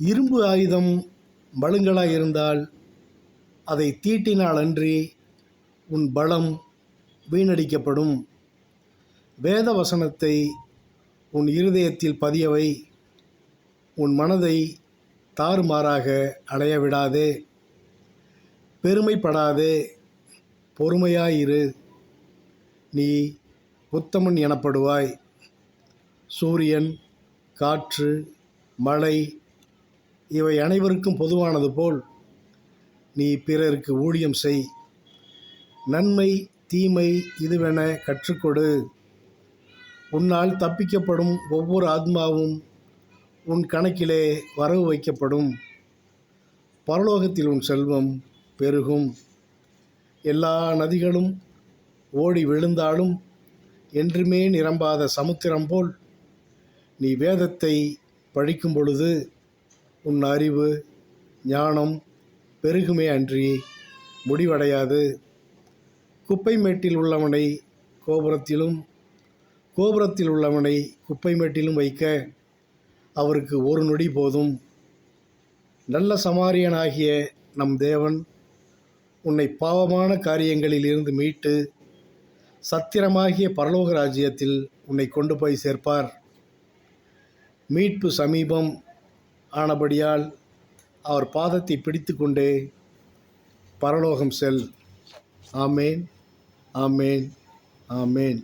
இரும்பு ஆயுதம் பலுங்களாய் இருந்தால் அதை தீட்டினால் அன்றி உன் பலம் வீணடிக்கப்படும். வேத வசனத்தை உன் இருதயத்தில் பதியவை, உன் மனதை தாறுமாறாக அலையவிடாதே. பெருமைப்படாதே, பொறுமையாயிரு, நீ உத்தமன் எனப்படுவாய். சூரியன், காற்று, மழை இவை அனைவருக்கும் பொதுவானது போல் நீ பிறருக்கு ஊழியம் செய். நன்மை தீமை இதுவென கற்றுக்கொடு. உன்னால் தப்பிக்கப்படும் ஒவ்வொரு ஆத்மாவும் உன் கணக்கிலே வரவு வைக்கப்படும். பரலோகத்தில் உன் செல்வம் பெருகும். எல்லா நதிகளும் ஓடி விழுந்தாலும் என்றுமே நிரம்பாத சமுத்திரம் போல் நீ வேதத்தை படிக்கும் பொழுது உன் அறிவு ஞானம் பெருகுமே அன்றி முடிவடையாது. குப்பை மேட்டில் உள்ளவனை கோபுரத்திலும், கோபுரத்தில் உள்ளவனை குப்பை மேட்டிலும் வைக்க அவருக்கு ஒரு நொடி போதும். நல்ல சமாரியனாகிய நம் தேவன் உன்னை பாவமான காரியங்களில் இருந்து மீட்டு சத்திரமாகிய பரலோக ராஜ்யத்தில் உன்னை கொண்டு போய் சேர்ப்பார். மீட்பு சமீபம் ஆனபடியால் அவர் பாதத்தை பிடித்து கொண்டே பரலோகம் செல். ஆமேன், ஆமேன், ஆமேன்.